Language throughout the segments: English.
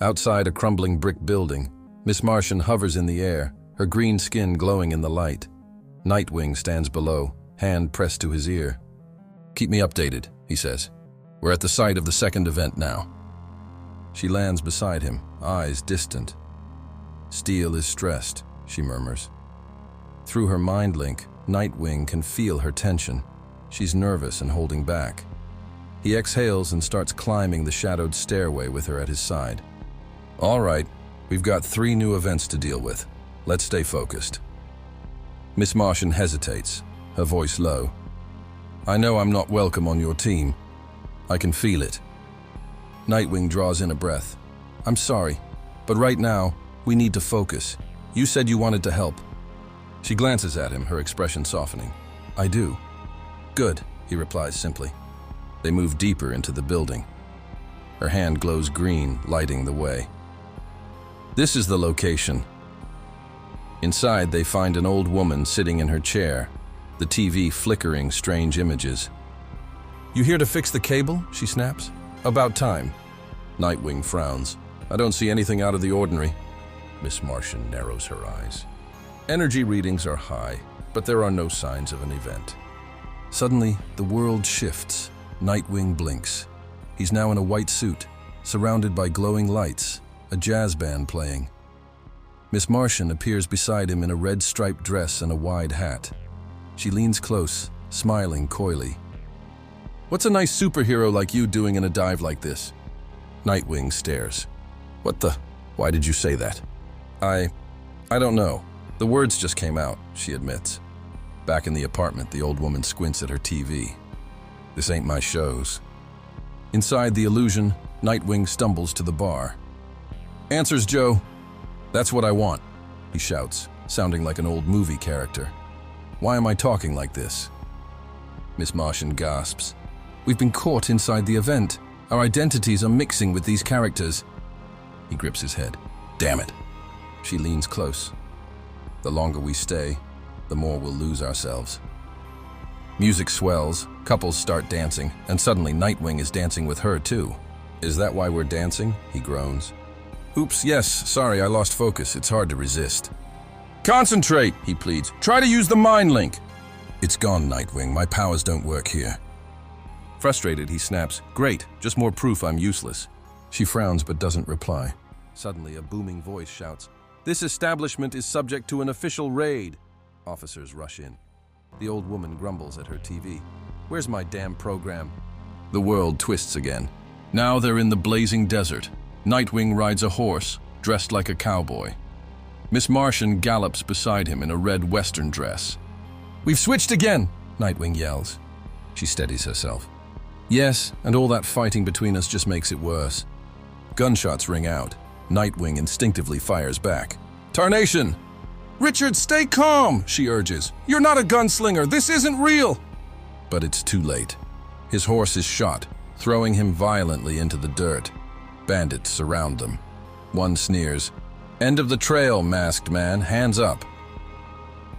Outside a crumbling brick building, Miss Martian hovers in the air, her green skin glowing in the light. Nightwing stands below, hand pressed to his ear. "Keep me updated," he says. "We're at the site of the second event now." She lands beside him, eyes distant. "Steel is stressed," she murmurs. Through her mind link, Nightwing can feel her tension. She's nervous and holding back. He exhales and starts climbing the shadowed stairway with her at his side. "All right, we've got 3 new events to deal with. Let's stay focused." Miss Martian hesitates, her voice low. "I know I'm not welcome on your team. I can feel it." Nightwing draws in a breath. "I'm sorry, but right now, we need to focus. You said you wanted to help." She glances at him, her expression softening. "I do." "Good," he replies simply. They move deeper into the building. Her hand glows green, lighting the way. This is the location. Inside, they find an old woman sitting in her chair, the TV flickering strange images. "You here to fix the cable?" she snaps. "About time." Nightwing frowns. "I don't see anything out of the ordinary." Miss Martian narrows her eyes. Energy readings are high, but there are no signs of an event. Suddenly, the world shifts. Nightwing blinks. He's now in a white suit, surrounded by glowing lights, a jazz band playing. Miss Martian appears beside him in a red striped dress and a wide hat. She leans close, smiling coyly. "What's a nice superhero like you doing in a dive like this?" Nightwing stares. "What the? Why did you say that?" I don't know. The words just came out," she admits. Back in the apartment, the old woman squints at her TV. "This ain't my shows." Inside the illusion, Nightwing stumbles to the bar. "Answers, Joe." "That's what I want," he shouts, sounding like an old movie character. "Why am I talking like this?" Miss Martian gasps. "We've been caught inside the event. Our identities are mixing with these characters." He grips his head. "Damn it." She leans close. "The longer we stay, the more we'll lose ourselves." Music swells, couples start dancing, and suddenly Nightwing is dancing with her too. "Is that why we're dancing?" he groans. "Oops, yes, sorry, I lost focus. It's hard to resist." "Concentrate," he pleads. "Try to use the mind link." "It's gone, Nightwing. My powers don't work here." Frustrated, he snaps, "Great, just more proof I'm useless." She frowns but doesn't reply. Suddenly, a booming voice shouts, "This establishment is subject to an official raid." Officers rush in. The old woman grumbles at her TV. "Where's my damn program?" The world twists again. Now they're in the blazing desert. Nightwing rides a horse, dressed like a cowboy. Miss Martian gallops beside him in a red western dress. "We've switched again!" Nightwing yells. She steadies herself. "Yes, and all that fighting between us just makes it worse." Gunshots ring out. Nightwing instinctively fires back. "Tarnation!" "Richard, stay calm," she urges. "You're not a gunslinger. This isn't real." But it's too late. His horse is shot, throwing him violently into the dirt. Bandits surround them. One sneers. "End of the trail, masked man. Hands up."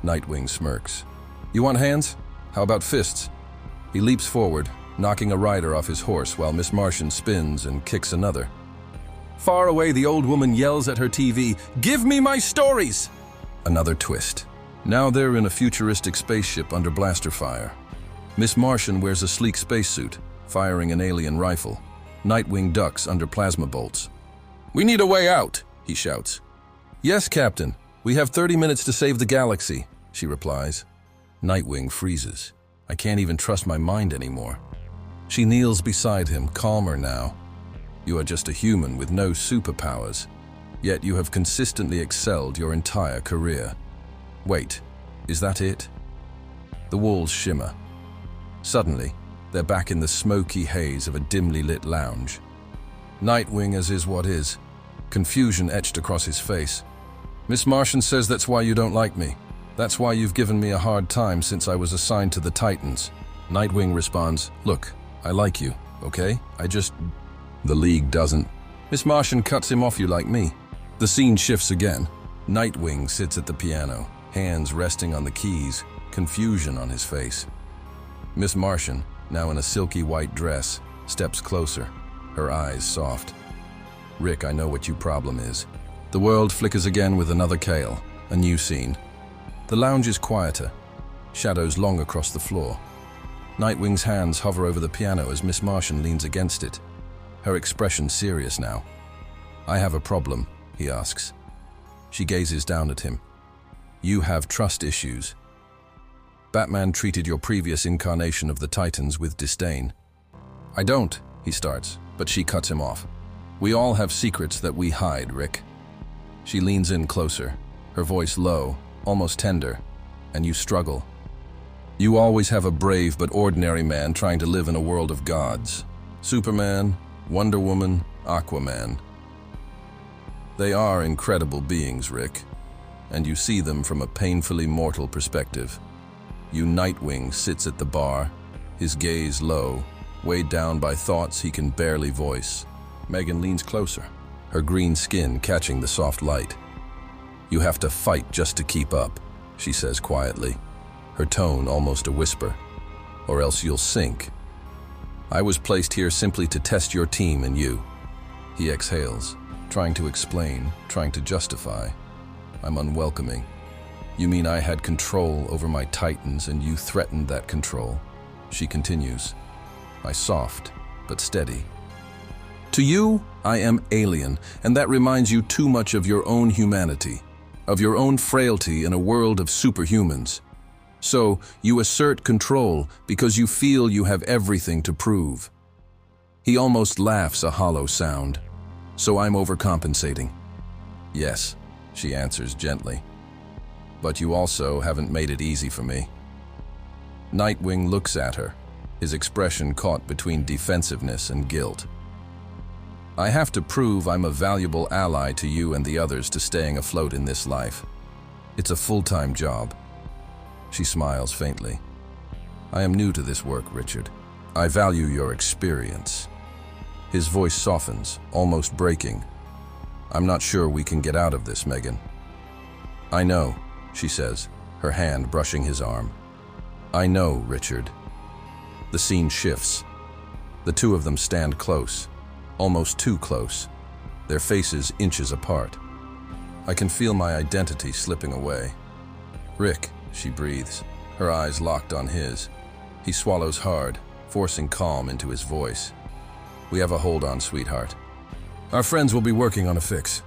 Nightwing smirks. "You want hands? How about fists?" He leaps forward, knocking a rider off his horse while Miss Martian spins and kicks another. Far away, the old woman yells at her TV, "Give me my stories!" Another twist. Now they're in a futuristic spaceship under blaster fire. Miss Martian wears a sleek spacesuit, firing an alien rifle. Nightwing ducks under plasma bolts. "We need a way out," he shouts. "Yes, Captain. We have 30 minutes to save the galaxy," she replies. Nightwing freezes. "I can't even trust my mind anymore." She kneels beside him, calmer now. "You are just a human with no superpowers. Yet you have consistently excelled your entire career. Wait, is that it?" The walls shimmer. Suddenly, they're back in the smoky haze of a dimly lit lounge. Nightwing as is what is, confusion etched across his face. "Miss Martian says that's why you don't like me. That's why you've given me a hard time since I was assigned to the Titans." Nightwing responds, "Look, I like you, okay? The League doesn't." Miss Martian cuts him off. "You like me." The scene shifts again. Nightwing sits at the piano, hands resting on the keys, confusion on his face. Miss Martian, now in a silky white dress, steps closer, her eyes soft. Rick, I know what your problem is. The world flickers again with another Kale, a new scene. The lounge is quieter, shadows long across the floor. Nightwing's hands hover over the piano as Miss Martian leans against it, her expression serious now. I have a problem, he asks. She gazes down at him. You have trust issues. Batman treated your previous incarnation of the Titans with disdain. I don't, he starts, but she cuts him off. We all have secrets that we hide, Rick. She leans in closer, her voice low, almost tender, and you struggle. You always have a brave but ordinary man trying to live in a world of gods. Superman, Wonder Woman, Aquaman. They are incredible beings, Rick, and you see them from a painfully mortal perspective. You Nightwing sits at the bar, his gaze low, weighed down by thoughts he can barely voice. Megan leans closer, her green skin catching the soft light. You have to fight just to keep up, she says quietly, her tone almost a whisper, or else you'll sink. I was placed here simply to test your team and you. He exhales, trying to explain, trying to justify. I'm unwelcoming. You mean I had control over my Titans and you threatened that control? She continues. I soft, but steady. To you, I am alien, and that reminds you too much of your own humanity, of your own frailty in a world of superhumans. So, you assert control because you feel you have everything to prove. He almost laughs a hollow sound. So I'm overcompensating. Yes, she answers gently. But you also haven't made it easy for me. Nightwing looks at her, his expression caught between defensiveness and guilt. I have to prove I'm a valuable ally to you and the others to staying afloat in this life. It's a full-time job. She smiles faintly. I am new to this work, Richard. I value your experience. His voice softens, almost breaking. I'm not sure we can get out of this, Megan. I know, she says, her hand brushing his arm. I know, Richard. The scene shifts. The two of them stand close, almost too close, their faces inches apart. I can feel my identity slipping away. Rick, she breathes, her eyes locked on his. He swallows hard, forcing calm into his voice. We have a hold on, sweetheart. Our friends will be working on a fix.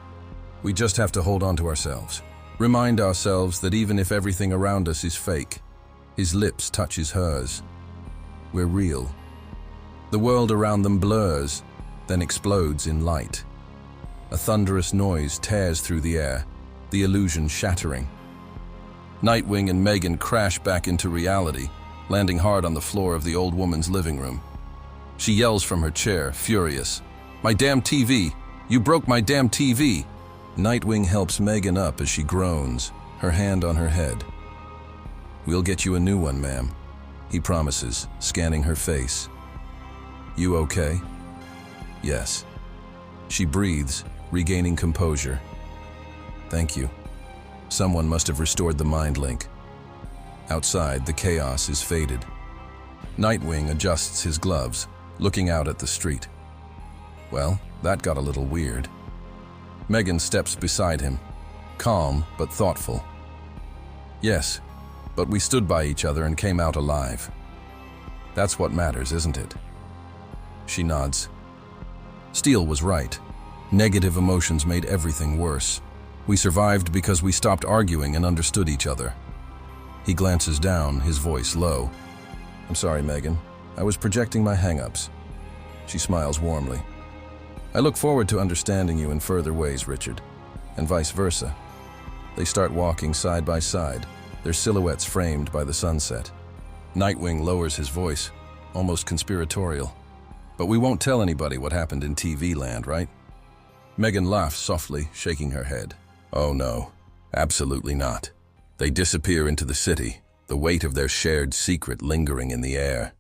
We just have to hold on to ourselves. Remind ourselves that even if everything around us is fake, his lips touches hers. We're real. The world around them blurs, then explodes in light. A thunderous noise tears through the air, the illusion shattering. Nightwing and Megan crash back into reality, landing hard on the floor of the old woman's living room. She yells from her chair, furious. My damn TV! You broke my damn TV! Nightwing helps Megan up as she groans, her hand on her head. We'll get you a new one, ma'am, he promises, scanning her face. You okay? Yes. She breathes, regaining composure. Thank you. Someone must have restored the mind link. Outside, the chaos is faded. Nightwing adjusts his gloves, looking out at the street. Well, that got a little weird. Megan steps beside him, calm but thoughtful. Yes, but we stood by each other and came out alive. That's what matters, isn't it? She nods. Steele was right. Negative emotions made everything worse. We survived because we stopped arguing and understood each other. He glances down, his voice low. I'm sorry, Megan. I was projecting my hang-ups. She smiles warmly. I look forward to understanding you in further ways, Richard, and vice versa. They start walking side by side, their silhouettes framed by the sunset. Nightwing lowers his voice, almost conspiratorial. But we won't tell anybody what happened in TV land, right? Megan laughs softly, shaking her head. Oh no, absolutely not. They disappear into the city, the weight of their shared secret lingering in the air.